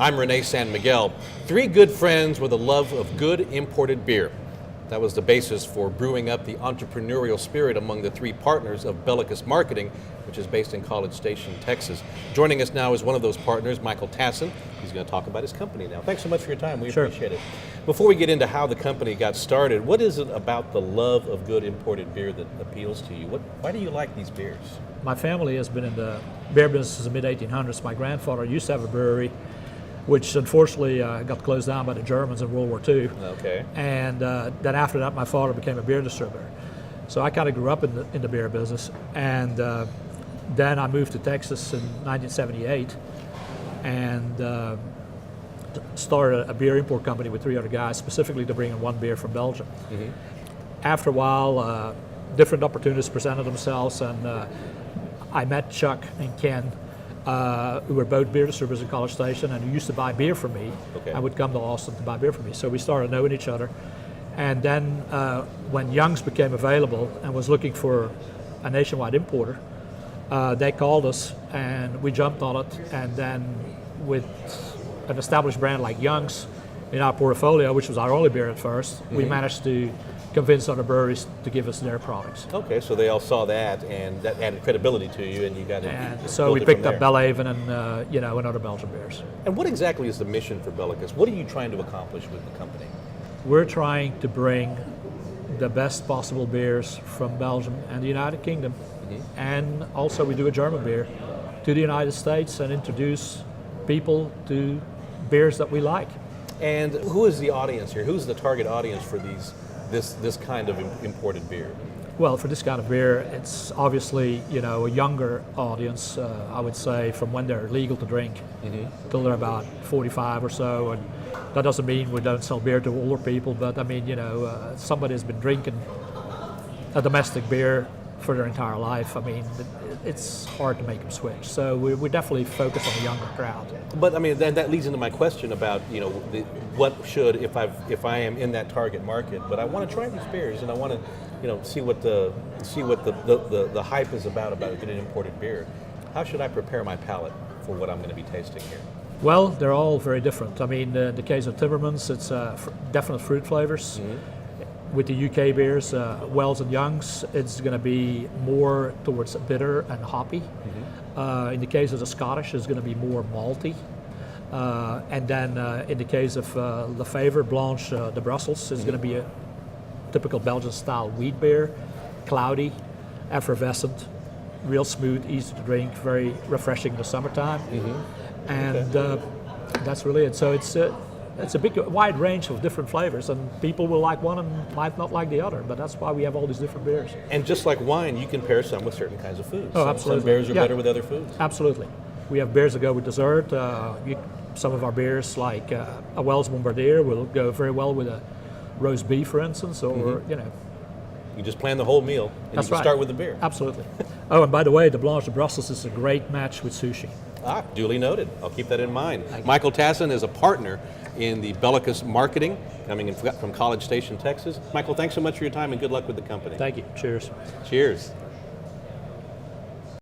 I'm Rene San Miguel. Three good friends with a love of good imported beer. That was the basis for brewing up the entrepreneurial spirit among the three partners of Belukus Marketing, which is based in College Station, Texas. Joining us now is one of those partners, Michael Tassin. He's going to talk about his company now. Thanks so much for your time. We appreciate it. Before we get into how the company got started, what is it about the love of good imported beer that appeals to you? Why do you like these beers? My family has been in the beer business since the mid-1800s. My grandfather used to have a brewery, which unfortunately got closed down by the Germans in World War II. Okay. And then after that, my father became a beer distributor. So I kind of grew up in the beer business. And then I moved to Texas in 1978 and started a beer import company with three other guys, specifically to bring in one beer from Belgium. Mm-hmm. After a while, different opportunities presented themselves, and I met Chuck and Ken, who were both beer distributors in College Station and who used to buy beer from me. Okay. and would come to Austin to buy beer from me. So we started knowing each other. And then when Young's became available and was looking for a nationwide importer, they called us and we jumped on it. And then with an established brand like Young's in our portfolio, which was our only beer at first, we managed to convince other breweries to give us their products. Okay, so they all saw that, and that added credibility to you, and you got it. And so we picked up Belhaven and and other Belgian beers. And what exactly is the mission for Belukus? What are you trying to accomplish with the company? We're trying to bring the best possible beers from Belgium and the United Kingdom, and also we do a German beer, to the United States and introduce people to beers that we like. And who is the audience here? Who's the target audience for this kind of imported beer? Well, for this kind of beer, it's obviously a younger audience. I would say from when they're legal to drink till they're about 45 or so. And that doesn't mean we don't sell beer to older people, but I mean somebody has been drinking a domestic beer for their entire life. I mean, it's hard to make them switch. So we definitely focus on the younger crowd. But I mean, that leads into my question about what should, if I am in that target market, but I want to try these beers and I want to see what the hype is about a good imported beer. How should I prepare my palate for what I'm going to be tasting here? Well, they're all very different. I mean, in the case of Timmermans, it's definite fruit flavors. With the UK beers, Wells and Young's, it's going to be more towards bitter and hoppy. In the case of the Scottish, it's going to be more malty. And then in the case of Lefebvre Blanche de Brussels, it's going to be a typical Belgian style wheat beer, cloudy, effervescent, real smooth, easy to drink, very refreshing in the summertime. And that's really it. So it's a big, wide range of different flavors, and people will like one and might not like the other, but that's why we have all these different beers. And just like wine, you can pair some with certain kinds of foods. Oh, absolutely. Some beers are better with other foods. Absolutely. We have beers that go with dessert. Some of our beers, like a Wells Bombardier, will go very well with a roast beef, for instance, or, You just plan the whole meal, and that's you can right. start with the beer. Absolutely. Oh, and by the way, the Blanche de Brussels is a great match with sushi. Duly noted. I'll keep that in mind. Michael Tassin is a partner in the Belukus Marketing, coming in from College Station, Texas. Michael, thanks so much for your time and good luck with the company. Thank you. Cheers. Cheers.